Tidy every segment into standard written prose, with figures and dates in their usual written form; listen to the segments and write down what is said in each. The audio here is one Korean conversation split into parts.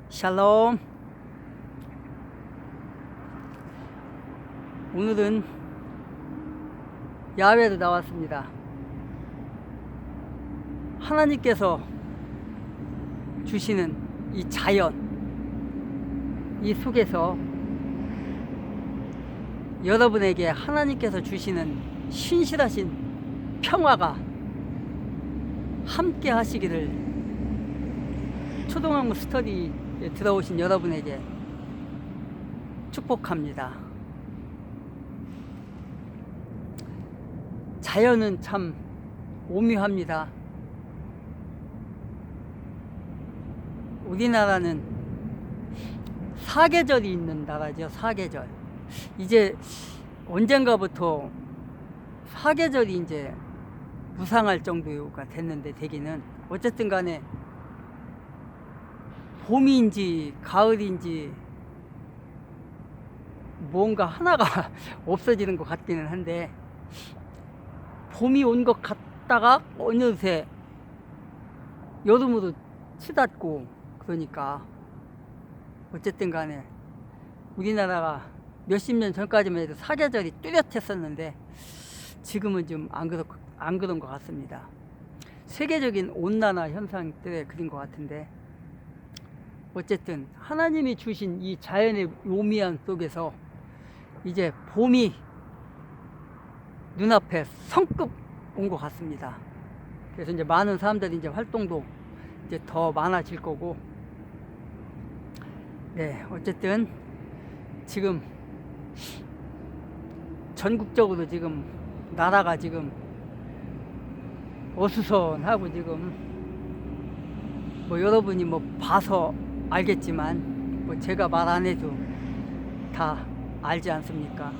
샬롬. 오늘은 야외로 나왔습니다. 하나님께서 주시는 이 자연, 이 속에서 여러분에게 하나님께서 주시는 신실하신 평화가 함께 하시기를 초등학교 스터디에 들어오신 여러분에게 축복합니다. 자연은 참 오묘합니다. 우리나라는 사계절이 있는 나라죠. 사계절. 이제 언젠가부터 사계절이 이제 무상할 정도가 됐는데, 되기는 어쨌든 간에 봄인지 가을인지 뭔가 하나가 없어지는 것 같기는 한데, 봄이 온 것 같다가 어느새 여름으로 치닫고, 그러니까 어쨌든 간에 우리나라가 몇십 년 전까지만 해도 사계절이 뚜렷했었는데 지금은 좀 안 그런 것 같습니다. 세계적인 온난화 현상 때문에 그런 것 같은데, 어쨌든 하나님이 주신 이 자연의 오미안 속에서 이제 봄이 눈앞에 성급 온 것 같습니다. 그래서 이제 많은 사람들이 이제 활동도 이제 더 많아질 거고, 네, 어쨌든 지금 전국적으로 지금 나라가 지금 어수선하고, 지금 뭐 여러분이 뭐 봐서 알겠지만 뭐 제가 말 안 해도 다 알지 않습니까?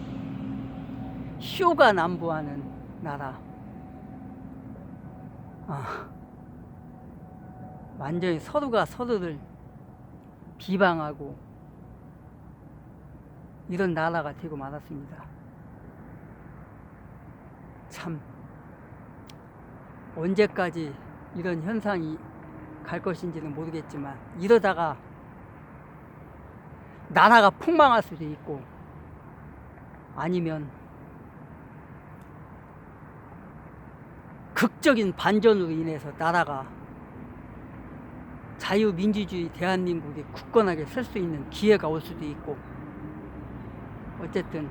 쇼가 난무하는 나라. 완전히 서로가 서로를 비방하고 이런 나라가 되고 말았습니다. 참 언제까지 이런 현상이 갈 것인지는 모르겠지만, 이러다가 나라가 폭망할 수도 있고, 아니면 극적인 반전으로 인해서 나라가 자유민주주의 대한민국이 굳건하게 설 수 있는 기회가 올 수도 있고, 어쨌든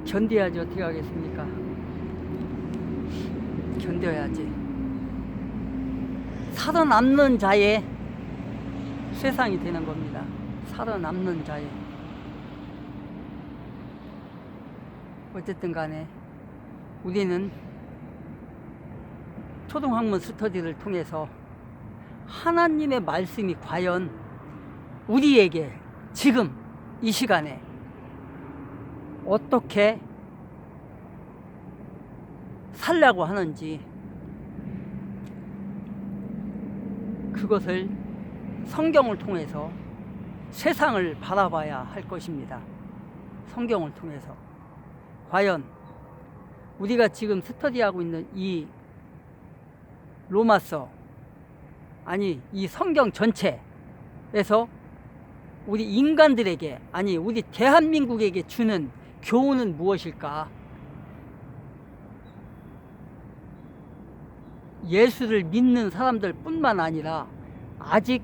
견뎌야지. 어떻게 하겠습니까? 견뎌야지. 살아남는 자의 세상이 되는 겁니다. 살아남는 자의. 어쨌든 간에 우리는 초등학문 스터디를 통해서 하나님의 말씀이 과연 우리에게 지금 이 시간에 어떻게 살려고 하는지, 그것을 성경을 통해서 세상을 바라봐야 할 것입니다. 성경을 통해서 과연 우리가 지금 스터디하고 있는 이 로마서, 아니 이 성경 전체에서 우리 인간들에게, 아니 우리 대한민국에게 주는 교훈은 무엇일까? 예수를 믿는 사람들 뿐만 아니라 아직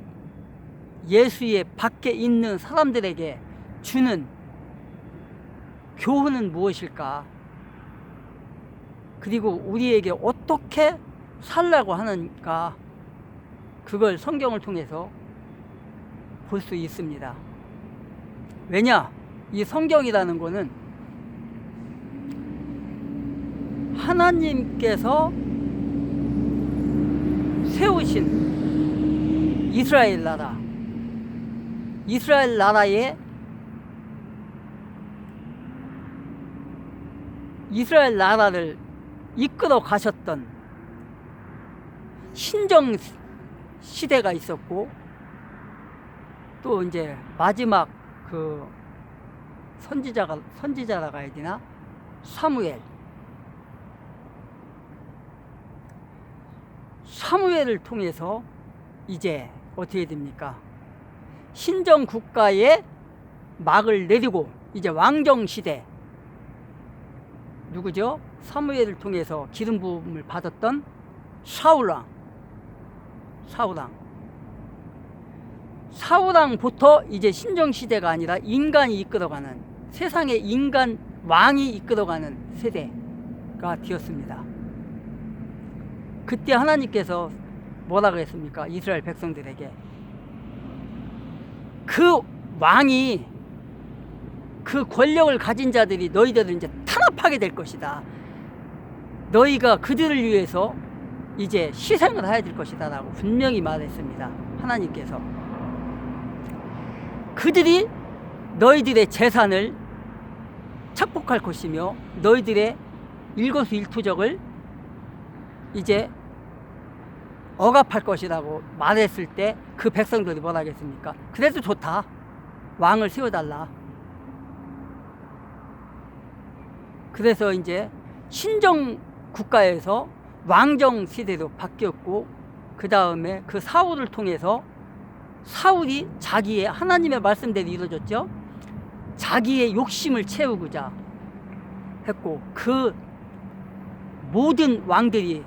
예수의 밖에 있는 사람들에게 주는 교훈은 무엇일까? 그리고 우리에게 어떻게 살라고 하는가? 그걸 성경을 통해서 볼 수 있습니다. 왜냐? 이 성경이라는 거는 하나님께서 세우신 이스라엘 나라, 이스라엘 나라에 이스라엘 나라를 이끌어 가셨던 신정 시대가 있었고, 또 이제 마지막 그 선지자라고 해야 되나? 사무엘. 사무엘을 통해서 이제 어떻게 됩니까? 신정 국가에 막을 내리고 이제 왕정 시대, 누구죠? 사무엘을 통해서 기름 부음을 받았던 사울왕부터 이제 신정 시대가 아니라 인간이 이끌어가는, 세상의 인간 왕이 이끌어가는 세대가 되었습니다. 그때 하나님께서 뭐라고 했습니까? 이스라엘 백성들에게 그 왕이, 그 권력을 가진 자들이 너희들을 이제 탄압하게 될 것이다. 너희가 그들을 위해서 이제 희생을 해야 될 것이다 라고 분명히 말했습니다. 하나님께서 그들이 너희들의 재산을 착복할 것이며 너희들의 일거수일투족을 이제 억압할 것이라고 말했을 때 그 백성들이 뭐라 하겠습니까? 그래도 좋다, 왕을 세워달라. 그래서 이제 신정 국가에서 왕정 시대로 바뀌었고, 그 다음에 그 사울을 통해서 사울이 자기의, 하나님의 말씀대로 이루어졌죠. 자기의 욕심을 채우고자 했고, 그 모든 왕들이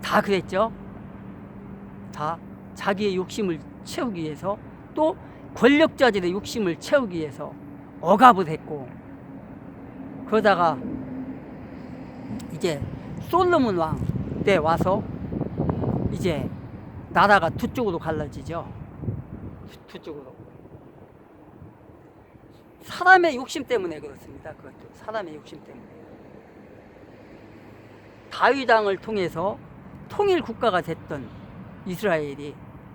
다 그랬죠. 다 자기의 욕심을 채우기 위해서, 또 권력자들의 욕심을 채우기 위해서 억압을 했고, 그러다가 이제 솔로몬 왕 때 와서 이제 나라가 두 쪽으로 갈라지죠. 두 쪽으로. 사람의 욕심 때문에 그렇습니다. 그것도 사람의 욕심 때문에. 다윗 왕을 통해서 통일 국가가 됐던 이스라엘이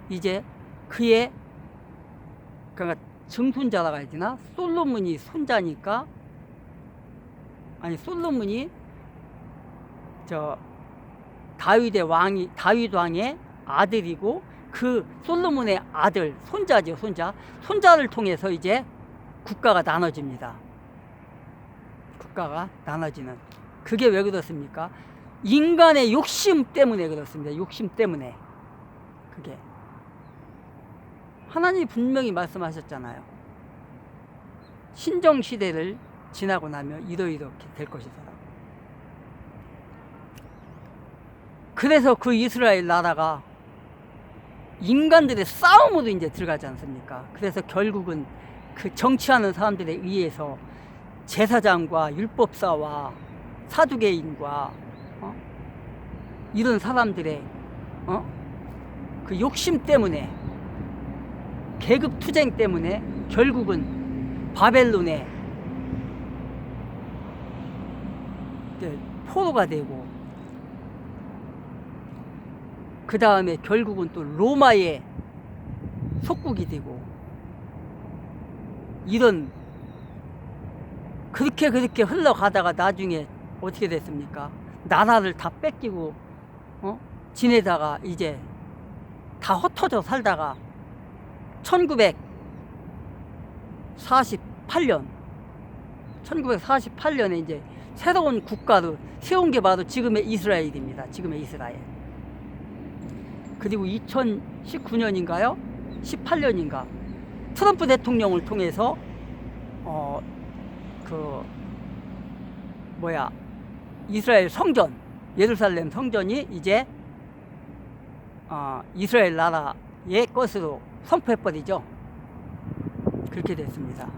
이제 그의, 그러니까 증손자라고 해야 되나? 솔로몬이 손자니까, 아니 솔로몬이 다윗 왕의 아들이고, 그 솔로몬의 아들, 손자죠, 손자를 통해서 이제 국가가 나눠집니다. 국가가 나눠지는. 그게 왜 그렇습니까? 인간의 욕심 때문에 그렇습니다. 욕심 때문에. 그게 하나님이 분명히 말씀하셨잖아요. 신정 시대를 지나고 나면 이렇게 될 것이다. 그래서 그 이스라엘 나라가 인간들의 싸움으로 이제 들어가지 않습니까? 그래서 결국은 그 정치하는 사람들에 의해서 제사장과 율법사와 사두개인과 이런 사람들의 그 욕심 때문에, 계급 투쟁 때문에 결국은 바벨론에 포로가 되고, 그 다음에 결국은 또 로마의 속국이 되고, 이런 그렇게 흘러가다가 나중에 어떻게 됐습니까? 나라를 다 뺏기고 지내다가 이제 다 흩어져 살다가 1948년에 이제 새로운 국가를 세운 게 바로 지금의 이스라엘입니다. 지금의 이스라엘. 그리고 2019년인가요? 18년인가? 트럼프 대통령을 통해서 이스라엘 성전, 예루살렘 성전이 이제 이스라엘 나라의 것으로 선포해버리죠. 그렇게 됐습니다.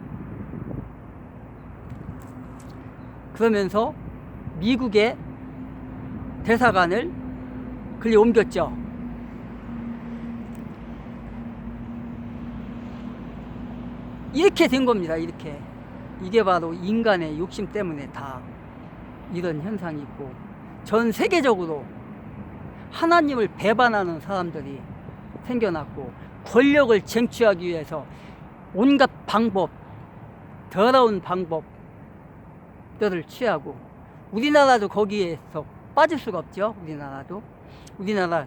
그러면서 미국의 대사관을 그리 옮겼죠. 이렇게 된 겁니다. 이게 바로 인간의 욕심 때문에 다 이런 현상이 있고, 전 세계적으로 하나님을 배반하는 사람들이 생겨났고, 권력을 쟁취하기 위해서 온갖 방법, 더러운 방법들을 취하고, 우리나라도 거기에서 빠질 수가 없죠. 우리나라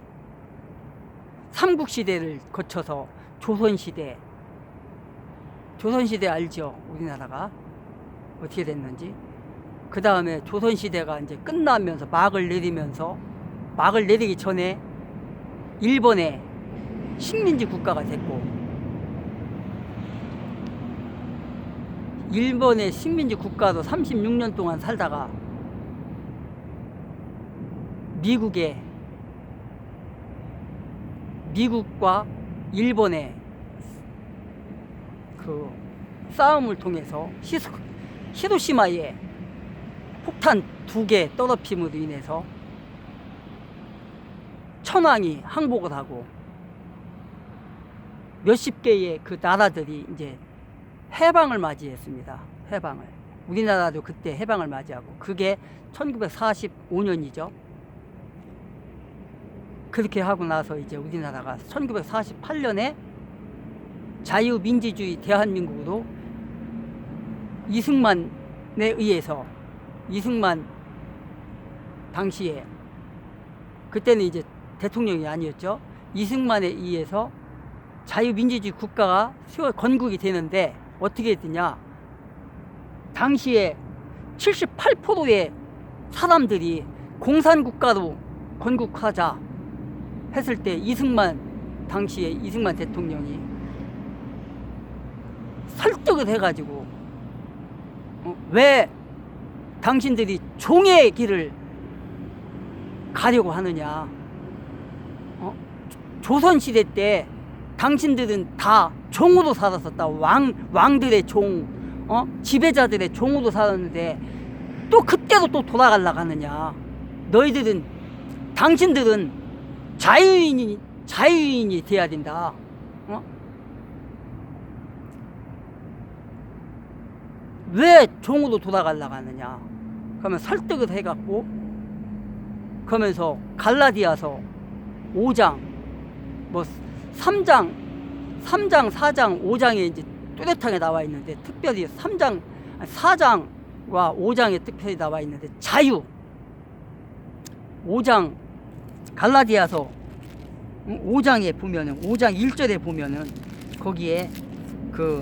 삼국시대를 거쳐서 조선시대 알죠? 우리나라가 어떻게 됐는지. 그 다음에 조선시대가 이제 끝나면서 막을 내리기 전에 일본의 식민지 국가가 됐고, 일본의 식민지 국가도 36년 동안 살다가 미국과 일본의 그 싸움을 통해서 히로시마에 폭탄 2개 떨어짐으로 인해서 천황이 항복을 하고 몇십 개의 그 나라들이 이제 해방을 맞이했습니다. 해방을. 우리나라도 그때 해방을 맞이하고, 그게 1945년이죠. 그렇게 하고 나서 이제 우리나라가 1948년에 자유민주주의 대한민국으로 이승만에 의해서, 이승만 당시에, 그때는 이제 대통령이 아니었죠. 이승만에 의해서 자유민주주의 국가가 건국이 되는데, 어떻게 되냐, 당시에 78%의 사람들이 공산국가로 건국하자 했을 때, 당시에 이승만 대통령이 설득을 해가지고, 왜 당신들이 종의 길을 가려고 하느냐, 조선시대 때 당신들은 다 종으로 살았었다. 왕들의 종, 지배자들의 종으로 살았는데 또 그때도 또 돌아가려고 하느냐. 당신들은 자유인이 돼야 된다. 왜 종으로 돌아가려고 하느냐. 그러면 설득을 해갖고, 그러면서 갈라디아서 5장, 뭐 3장, 4장, 5장에 이제 뚜렷하게 나와 있는데, 특별히 4장과 5장에 특별히 나와 있는데, 5장, 갈라디아서 5장에 보면은, 5장 1절에 보면은, 거기에 그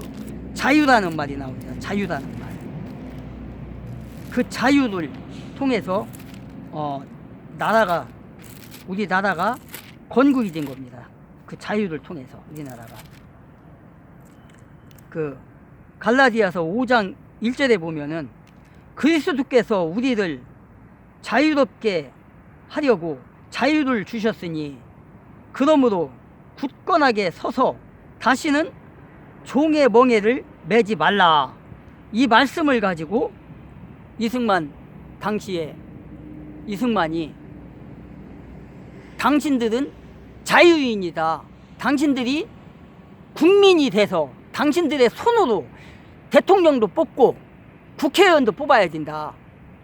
자유라는 말이 나옵니다. 자유라는 말. 그 자유를 통해서, 우리나라가 건국이 된 겁니다. 그 자유를 통해서 우리나라가. 그 갈라디아서 5장 1절에 보면은, 그리스도께서 우리를 자유롭게 하려고 자유를 주셨으니 그러므로 굳건하게 서서 다시는 종의 멍에를 매지 말라. 이 말씀을 가지고 당시에 이승만이, 당신들은 자유인이다. 당신들이 국민이 돼서 당신들의 손으로 대통령도 뽑고 국회의원도 뽑아야 된다.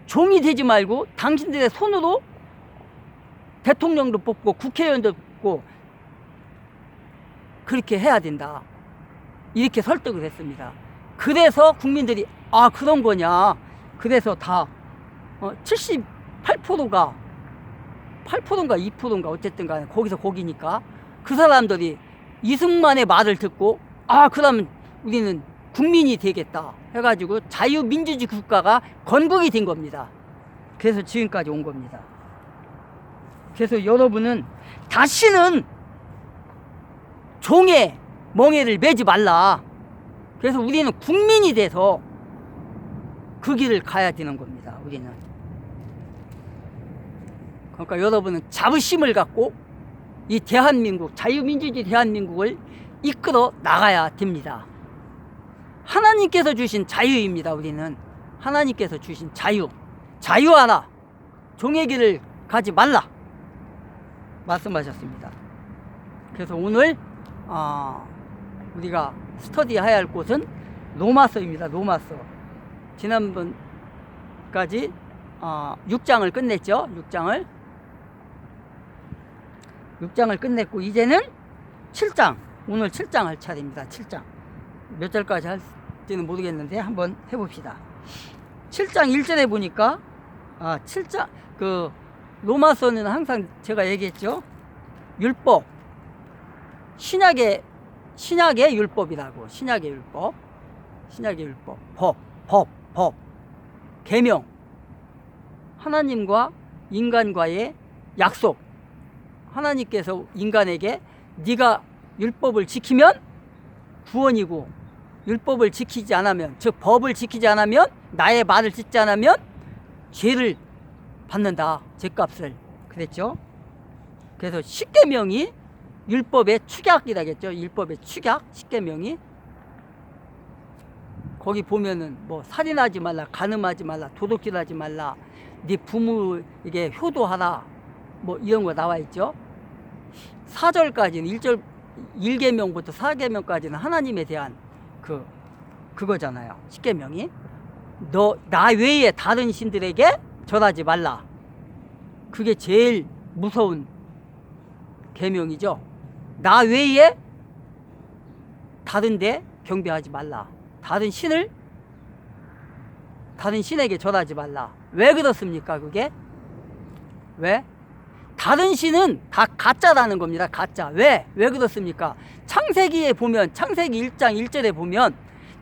종이 되지 말고 당신들의 손으로 대통령도 뽑고 국회의원도 뽑고 그렇게 해야 된다. 이렇게 설득을 했습니다. 그래서 국민들이 그런 거냐. 그래서 다 78%가 8%인가 2%인가 어쨌든 간에 거기니까 그 사람들이 이승만의 말을 듣고 그러면 우리는 국민이 되겠다 해가지고 자유민주주의 국가가 건국이 된 겁니다. 그래서 지금까지 온 겁니다. 그래서 여러분은 다시는 종의 멍에를 매지 말라. 그래서 우리는 국민이 돼서 그 길을 가야 되는 겁니다. 우리는. 그러니까 여러분은 자부심을 갖고 이 대한민국, 자유민주주의 대한민국을 이끌어 나가야 됩니다. 하나님께서 주신 자유입니다. 우리는 하나님께서 주신 자유하라. 종의 길을 가지 말라 말씀하셨습니다. 그래서 오늘 우리가 스터디해야 할 곳은 로마서입니다. 로마서. 지난번까지 6장을 끝냈죠. 6장을 끝냈고 이제는 7장, 오늘 7장 할 차례입니다. 7장. 몇 절까지 할지는 모르겠는데 한번 해봅시다. 7장 1절에 보니까 7장 그 로마서는 항상 제가 얘기했죠. 율법, 신약의 율법이라고. 신약의 율법, 법, 계명, 하나님과 인간과의 약속, 하나님께서 인간에게 네가 율법을 지키면 구원이고, 율법을 지키지 않으면, 즉 법을 지키지 않으면, 나의 말을 듣지 않으면 죄를 받는다. 죄값을. 그랬죠. 그래서 십계명이 율법의 축약이라겠죠. 율법의 축약, 십계명이. 거기 보면은 뭐 살인하지 말라, 간음하지 말라, 도둑질하지 말라, 네 부모에게 효도하라, 뭐 이런 거 나와 있죠. 4절까지는 1계명부터 4계명까지는 하나님에 대한 그거잖아요. 십계명이. 나 외에 다른 신들에게 절하지 말라. 그게 제일 무서운 계명이죠. 나 외에 다른데 경배하지 말라. 다른 신에게 절하지 말라. 왜 그렇습니까? 그게 왜? 다른 신은 다 가짜라는 겁니다. 가짜. 왜 그렇습니까? 창세기에 보면, 창세기 1장 1절에 보면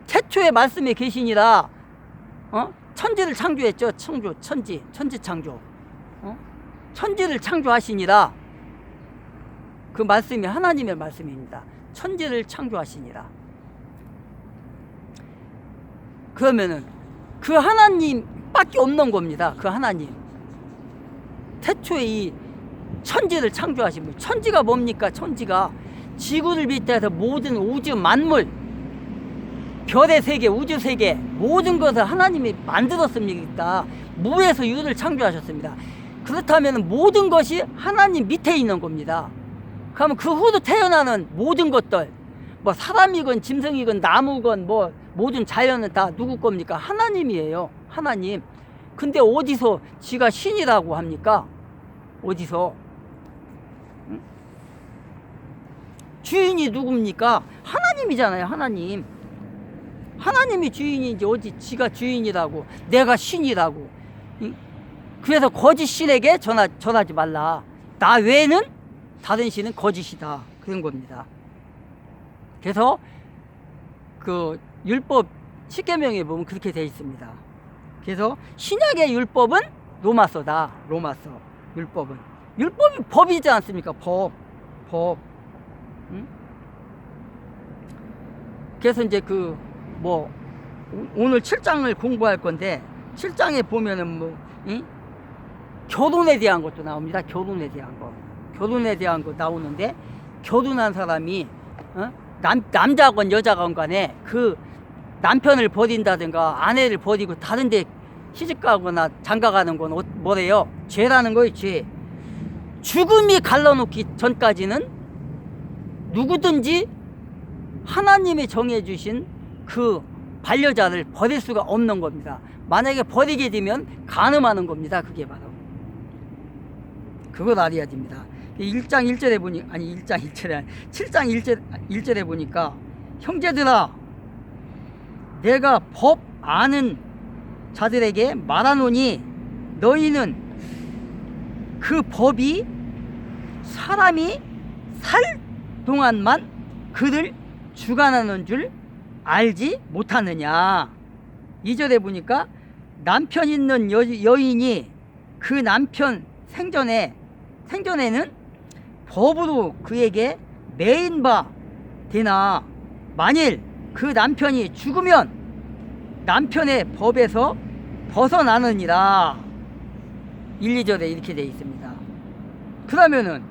태초에 말씀에 계시니라 천지를 창조했죠. 천지 창조. 천지를 창조하시니라. 그 말씀이 하나님의 말씀입니다. 천지를 창조하시니라. 그러면은 그 하나님밖에 없는 겁니다. 그 하나님. 태초에 이 천지를 창조하신 분. 천지가 뭡니까? 천지가 지구를 비롯해서 모든 우주 만물, 별의 세계, 우주 세계, 모든 것을 하나님이 만들었습니다. 무에서 유를 창조하셨습니다. 그렇다면 모든 것이 하나님 밑에 있는 겁니다. 그러면 그 후로 태어나는 모든 것들, 뭐 사람이건 짐승이건 나무건 뭐 모든 자연은 다 누구 겁니까? 하나님이에요. 하나님. 근데 어디서 지가 신이라고 합니까? 어디서? 응? 주인이 누굽니까? 하나님이잖아요. 하나님. 하나님이 주인인지 어디 지가 주인이라고, 내가 신이라고. 응? 그래서 거짓 신에게 전하지 말라. 나 외에는 다른 신은 거짓이다. 그런 겁니다. 그래서 그 율법 10계명에 보면 그렇게 되어 있습니다. 그래서 신약의 율법은 로마서다. 로마서 율법은. 율법이 법이지 않습니까? 법. 응? 그래서 이제 오늘 7장을 공부할 건데, 7장에 보면은 응? 결혼에 대한 것도 나옵니다. 결혼에 대한 거 나오는데, 결혼한 사람이 남자건 여자건 간에 그 남편을 버린다든가 아내를 버리고 다른 데 시집가거나 장가가는 건 뭐래요? 죄라는 거예요. 죄. 죽음이 갈라놓기 전까지는 누구든지 하나님이 정해주신 그 반려자를 버릴 수가 없는 겁니다. 만약에 버리게 되면 간음하는 겁니다. 그게 바로. 그걸 알아야 됩니다. 1장 1절에 보니, 아니 1장 1절에 아니 7장 1절에 보니까, 형제들아 내가 법 아는 자들에게 말하노니 너희는 그 법이 사람이 살 동안만 그를 주관하는 줄 알지 못하느냐. 2절에 보니까 남편 있는 여인이 그 남편 생전에는 법으로 그에게 매인 바 되나, 만일 그 남편이 죽으면 남편의 법에서 벗어나느니라. 1, 2절에 이렇게 되어 있습니다. 그러면은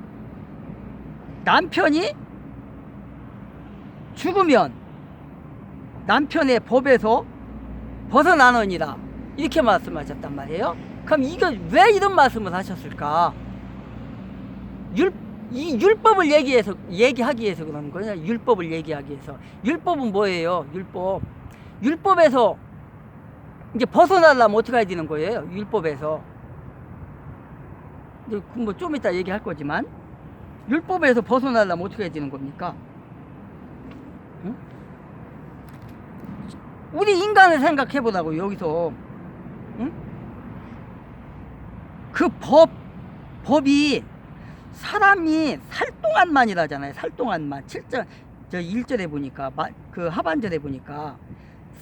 남편이 죽으면 남편의 법에서 벗어나느니라, 이렇게 말씀하셨단 말이에요. 그럼 이거 왜 이런 말씀을 하셨을까? 이 율법을 얘기하기 위해서 그러는 거냐? 율법을 얘기하기 위해서. 율법은 뭐예요? 율법에서 이제 벗어나려면 어떻게 해야 되는 거예요? 율법에서. 뭐 좀 이따 얘기할 거지만, 율법에서 벗어나려면 어떻게 해야 되는 겁니까? 응? 우리 인간을 생각해 보라고, 여기서. 응? 그 법이 사람이 살 동안만이라잖아요. 살 동안만. 1절에 보니까, 그 하반절에 보니까,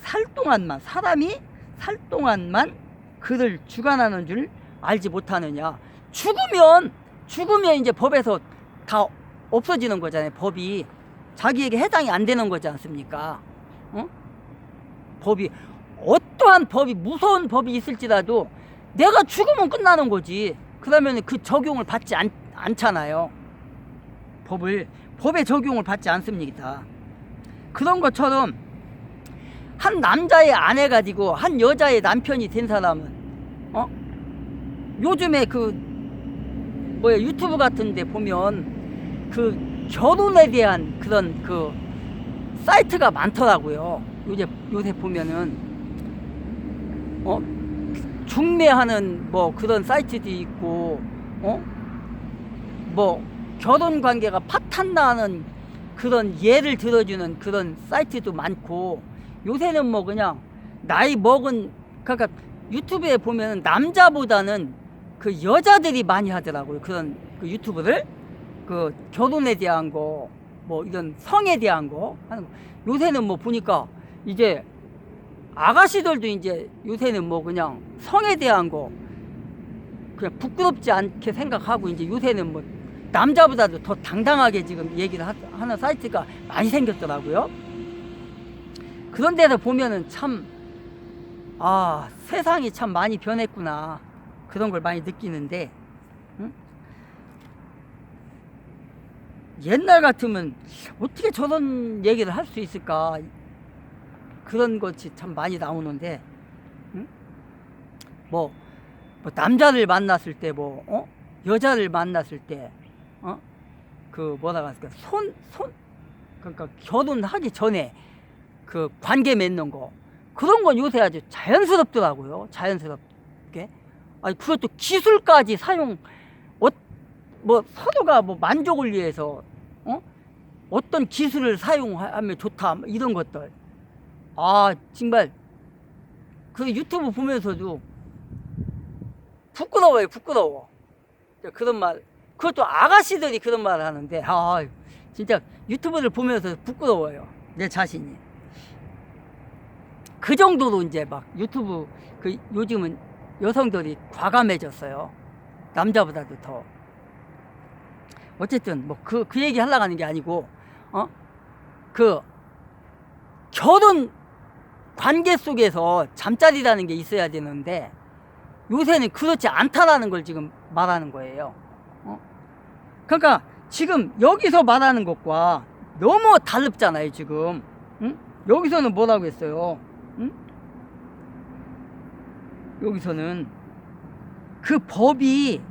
사람이 살 동안만 그를 주관하는 줄 알지 못하느냐. 죽으면 이제 법에서 다 없어지는 거잖아요. 법이 자기에게 해당이 안 되는 거지 않습니까? 어? 법이 어떠한 법이 무서운 법이 있을지라도 내가 죽으면 끝나는 거지. 그러면 그 적용을 받지 않잖아요. 법의 적용을 받지 않습니다. 그런 것처럼 한 남자의 아내가 되고 한 여자의 남편이 된 사람은 요즘에 유튜브 같은 데 보면 그 결혼에 대한 그런 그 사이트가 많더라고요. 요새 보면은 중매하는 뭐 그런 사이트도 있고 뭐 결혼 관계가 파탄나는 그런 예를 들어주는 그런 사이트도 많고, 요새는 뭐 그냥 나이 먹은, 그러니까 유튜브에 보면 남자보다는 그 여자들이 많이 하더라고요. 그런 그 유튜브를 그 결혼에 대한 거, 뭐 이런 성에 대한 거 하는 거. 요새는 뭐 보니까 이제 아가씨들도 이제 요새는 뭐 그냥 성에 대한 거 그냥 부끄럽지 않게 생각하고, 이제 요새는 뭐 남자보다도 더 당당하게 지금 얘기를 하는 사이트가 많이 생겼더라고요. 그런 데서 보면은 참, 세상이 참 많이 변했구나, 그런 걸 많이 느끼는데, 응? 옛날 같으면 어떻게 저런 얘기를 할 수 있을까, 그런 것이 참 많이 나오는데, 응? 뭐 남자를 만났을 때 여자를 만났을 때 그 뭐라고 할까, 그러니까 결혼하기 전에 그 관계 맺는 거, 그런 건 요새 아주 자연스럽더라고요. 자연스럽게. 아니 그것도 기술까지 사용, 뭐 서로가 뭐 만족을 위해서 어떤 기술을 사용하면 좋다, 이런 것들. 정말 그 유튜브 보면서도 부끄러워요. 부끄러워. 그런 말, 그것도 아가씨들이 그런 말을 하는데, 진짜 유튜브를 보면서 부끄러워요, 내 자신이. 그 정도로 이제 막 유튜브, 요즘은 여성들이 과감해졌어요. 남자보다도 더. 어쨌든 뭐 그 얘기 하려고 하는 게 아니고, 그 결혼 관계 속에서 잠자리라는 게 있어야 되는데 요새는 그렇지 않다라는 걸 지금 말하는 거예요. 그러니까 지금 여기서 말하는 것과 너무 다릅잖아요, 지금. 응? 여기서는 뭐라고 했어요? 응? 여기서는 그 법이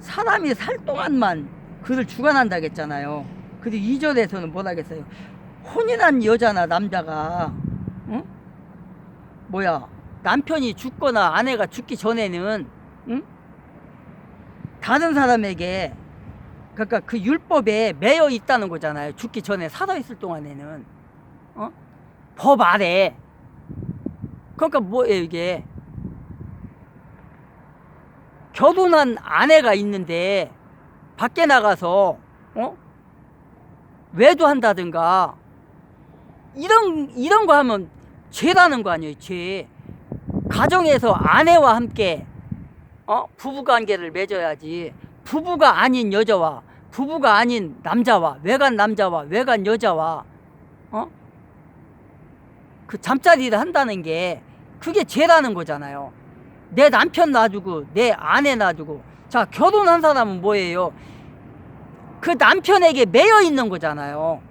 사람이 살 동안만 그를 주관한다고 했잖아요. 그리고 2절에서는 뭐라고 했어요? 혼인한 여자나 남자가 남편이 죽거나 아내가 죽기 전에는 다른 사람에게, 그러니까 그 율법에 매여 있다는 거잖아요. 죽기 전에 살아있을 동안에는 법 아래. 그러니까 뭐예요 이게? 결혼한 아내가 있는데 밖에 나가서 외도한다든가 이런 거 하면 죄라는 거 아니에요, 죄. 가정에서 아내와 함께 부부관계를 맺어야지. 부부가 아닌 여자와, 부부가 아닌 남자와, 외간 남자와 외간 여자와 그 잠자리를 한다는 게 그게 죄라는 거잖아요. 내 남편 놔두고 내 아내 놔두고. 자, 결혼한 사람은 뭐예요? 그 남편에게 매여 있는 거잖아요.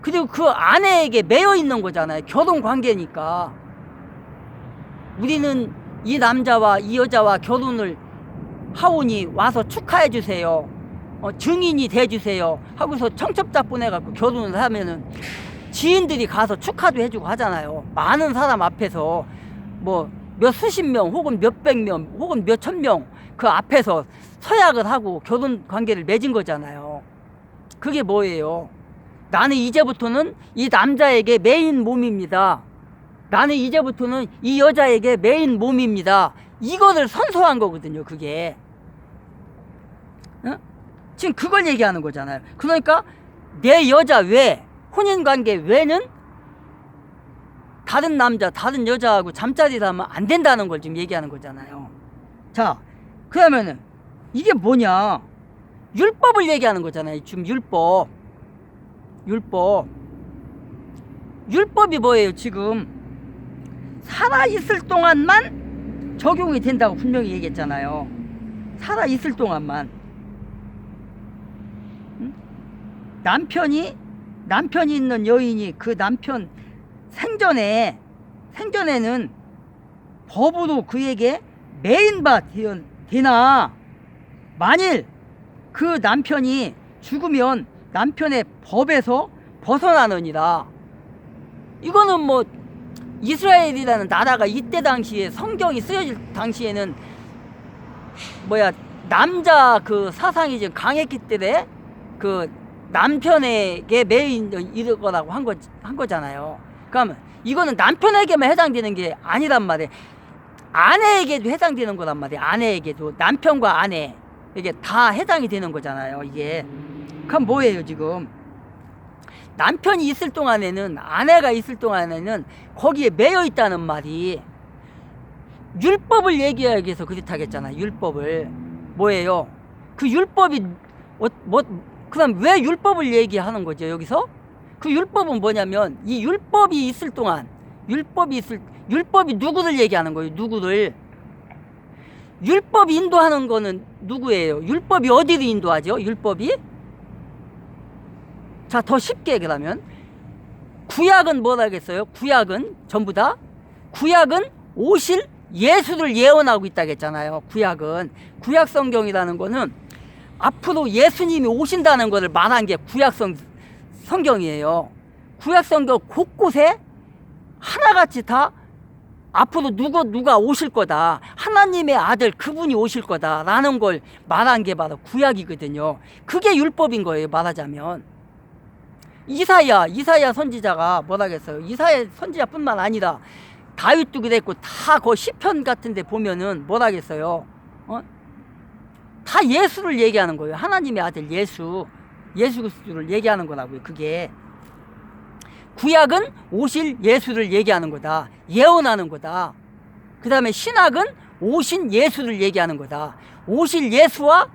그리고 그 아내에게 매여 있는 거잖아요. 결혼 관계니까. 우리는 이 남자와 이 여자와 결혼을 하오니 와서 축하해 주세요, 증인이 돼 주세요 하고서 청첩장 보내갖고 결혼을 하면은 지인들이 가서 축하도 해주고 하잖아요. 많은 사람 앞에서 뭐 몇 수십 명 혹은 몇백 명 혹은 몇천 명 그 앞에서 서약을 하고 결혼 관계를 맺은 거잖아요. 그게 뭐예요? 나는 이제부터는 이 남자에게 매인 몸입니다. 나는 이제부터는 이 여자에게 매인 몸입니다. 이거를 선서한 거거든요, 그게. 지금 그걸 얘기하는 거잖아요. 그러니까 내 여자 외, 혼인관계 외는 다른 남자, 다른 여자하고 잠자리를 하면 안 된다는 걸 지금 얘기하는 거잖아요. 자, 그러면은 이게 뭐냐? 율법을 얘기하는 거잖아요. 지금 율법. 율법이 뭐예요? 지금 살아있을 동안만 적용이 된다고 분명히 얘기했잖아요. 살아있을 동안만. 응? 남편이 있는 여인이 그 남편 생전에는 법으로 그에게 매인바 되나, 만일 그 남편이 죽으면 남편의 법에서 벗어나느니라. 이거는 뭐 이스라엘이라는 나라가 이때 당시에 성경이 쓰여질 당시에는 남자 그 사상이 좀 강했기 때문에 그 남편에게 매인 이거라고 한 거잖아요. 그러면 이거는 남편에게만 해당되는 게 아니란 말이에요. 아내에게도 해당되는 거란 말이에요. 아내에게도, 남편과 아내, 이게 다 해당이 되는 거잖아요. 이게 그럼 뭐예요? 지금 남편이 있을 동안에는, 아내가 있을 동안에는 거기에 매여 있다는 말이 율법을 얘기하기 위해서 그렇다겠잖아요. 율법을. 뭐예요? 그 율법이 그럼 왜 율법을 얘기하는 거죠? 여기서 그 율법은 뭐냐면, 이 율법이 있을 동안, 율법이 누구를 얘기하는 거예요? 누구를? 율법이 인도하는 거는 누구예요? 율법이 어디를 인도하죠? 율법이? 자, 더 쉽게 그러면 구약은 뭐라 하겠어요? 구약은 전부 다, 구약은 오실 예수를 예언하고 있다겠잖아요. 구약 성경이라는 거는 앞으로 예수님이 오신다는 것을 말한 게 구약 성경이에요. 구약 성경 곳곳에 하나같이 다 앞으로 누가 오실 거다, 하나님의 아들 그분이 오실 거다라는 걸 말한 게 바로 구약이거든요. 그게 율법인 거예요, 말하자면. 이사야 선지자가 뭐라겠어요? 이사야 선지자뿐만 아니라 다윗도 그랬고, 다 그 시편 같은 데 보면은 뭐라겠어요? 다 예수를 얘기하는 거예요. 하나님의 아들 예수 그리스도를 얘기하는 거라고요. 그게 구약은 오실 예수를 얘기하는 거다, 예언하는 거다. 그 다음에 신학은 오신 예수를 얘기하는 거다. 오실 예수와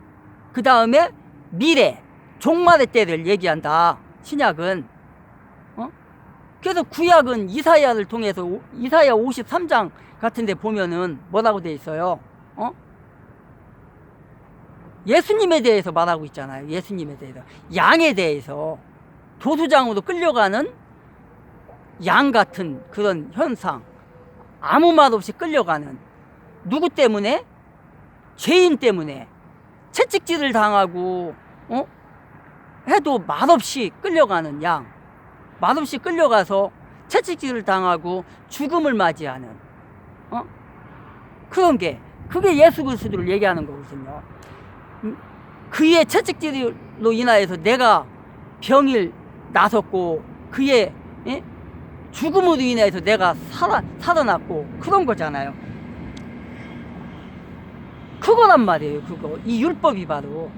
그 다음에 미래, 종말의 때를 얘기한다, 신약은. 그래서 구약은 이사야를 통해서, 이사야 53장 같은 데 보면은 뭐라고 돼 있어요? 예수님에 대해서 말하고 있잖아요. 예수님에 대해서, 양에 대해서, 도수장으로 끌려가는 양 같은 그런 현상, 아무 말 없이 끌려가는, 누구 때문에? 죄인 때문에 채찍질을 당하고 해도 말없이 끌려가는 양, 말없이 끌려가서 채찍질을 당하고 죽음을 맞이하는 그게 예수 그리스도를 얘기하는 거거든요. 그의 채찍질로 인하여서 내가 병을 나섰고, 그의 죽음으로 인해서 내가 살아났고, 그런 거잖아요. 그거란 말이에요. 이 율법이 바로,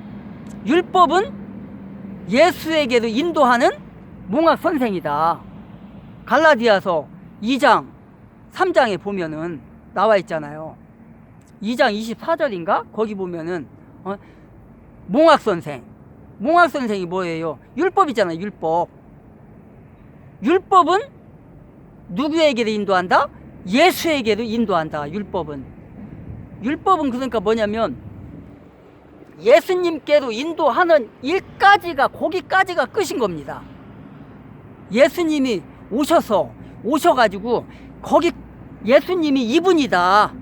율법은 예수에게로 인도하는 몽학 선생이다. 갈라디아서 2장 3장에 보면은 나와 있잖아요. 2장 24절인가? 거기 보면은 몽학 선생이 뭐예요? 율법이잖아요. 율법은 누구에게로 인도한다? 예수에게로 인도한다. 율법은 그러니까 뭐냐면, 예수님께로 인도하는 일까지가, 거기까지가 끝인 겁니다. 예수님이 오셔가지고 거기, 예수님이 이분이다,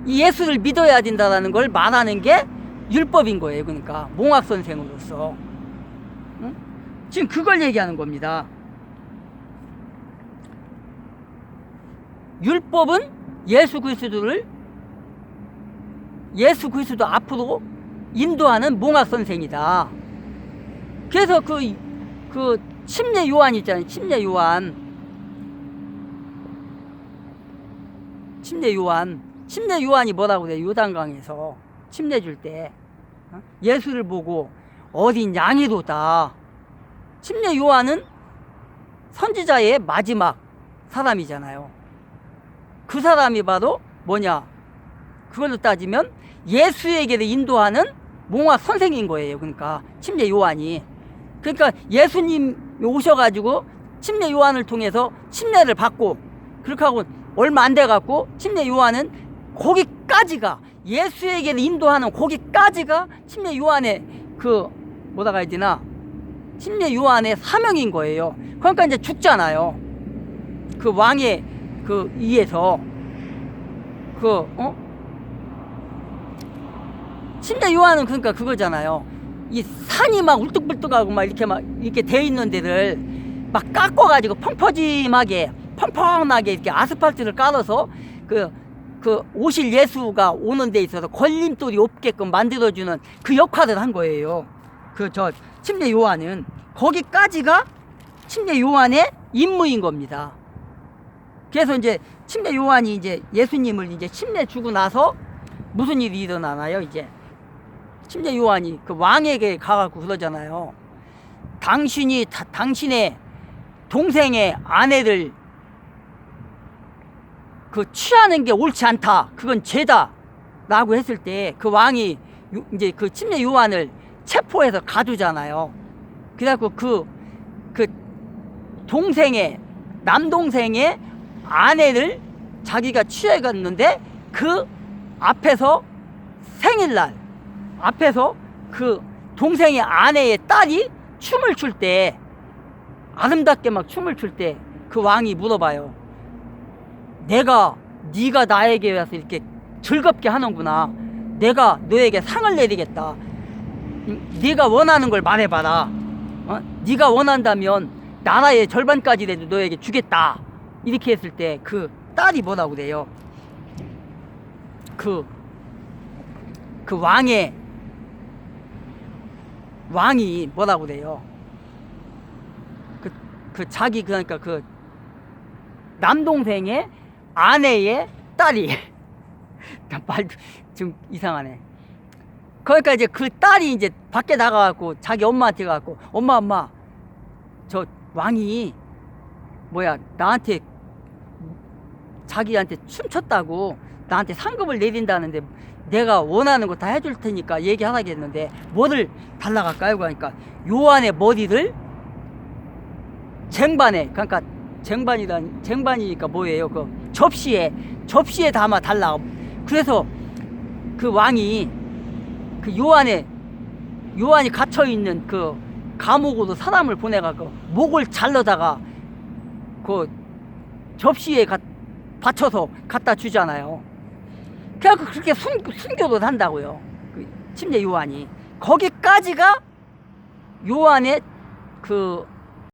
이 예수를 믿어야 된다는 걸 말하는 게 율법인 거예요. 그러니까 몽학 선생으로서 지금 그걸 얘기하는 겁니다. 율법은 예수 그리스도 앞으로 인도하는 몽학 선생이다. 그래서 그 침례 요한 있잖아요. 침례 요한이 뭐라고 그래요? 요단강에서 침례 줄 때 예수를 보고 어린 양이로다. 침례 요한은 선지자의 마지막 사람이잖아요. 그 사람이 바로 뭐냐? 그걸로 따지면 예수에게로 인도하는 몽학 선생인 거예요. 그러니까 침례 요한이. 그러니까 예수님 오셔가지고 침례 요한을 통해서 침례를 받고 그렇게 하고 얼마 안 돼갖고 침례 요한은 거기까지가 예수에게 인도하는 거기까지가 침례 요한의 그 뭐라고 해야 되나 침례 요한의 사명인 거예요. 그러니까 이제 죽잖아요. 그 왕의 그 이에서 침례 요한은 그러니까 그거잖아요. 이 산이 막 울뚝불뚝하고 막 이렇게 돼 있는 데를 막 깎아가지고 펑퍼짐하게 펑펑하게 이렇게 아스팔트를 깔아서 그 오실 예수가 오는 데 있어서 걸림돌이 없게끔 만들어주는 그 역할을 한 거예요. 침례 요한은 거기까지가 침례 요한의 임무인 겁니다. 그래서 이제 침례 요한이 이제 예수님을 이제 침례 주고 나서 무슨 일이 일어나나요? 이제 침례 요한이 그 왕에게 가갖고 그러잖아요. 당신이 당신의 동생의 아내를 취하는 게 옳지 않다. 그건 죄다. 라고 했을 때 그 왕이 이제 그 침례 요한을 체포해서 가두잖아요. 그래갖고 그 남동생의 아내를 자기가 취해갔는데 그 앞에서 생일날 앞에서 그 동생의 아내의 딸이 춤을 출 때 아름답게 막 춤을 출 때 그 왕이 물어봐요. 네가 나에게 와서 이렇게 즐겁게 하는구나. 내가 너에게 상을 내리겠다. 네가 원하는 걸 말해봐라. 네가 원한다면 나라의 절반까지라도 너에게 주겠다. 이렇게 했을 때 그 딸이 뭐라고 그래요? 그 왕이 뭐라고 그래요? 자기 그러니까 그 남동생의 아내의 딸이 말 좀 이상하네. 그러니까 이제 그 딸이 이제 밖에 나가갖고 자기 엄마한테 가갖고 엄마 저 왕이 나한테 자기한테 춤췄다고 나한테 상급을 내린다는데 내가 원하는 거 다 해줄 테니까 얘기하라겠는데 뭐를 달라고 할까요? 그러니까 요한의 머리를 쟁반에 그러니까 쟁반이니까 뭐예요? 그 접시에 담아 달라. 그래서 그 왕이 그 요한이 갇혀 있는 그 감옥으로 사람을 보내가고 목을 잘라다가 그 접시에 받쳐서 갖다 주잖아요. 그래서 그렇게 순교를 한다고요. 그 침례 요한이 거기까지가 요한의 그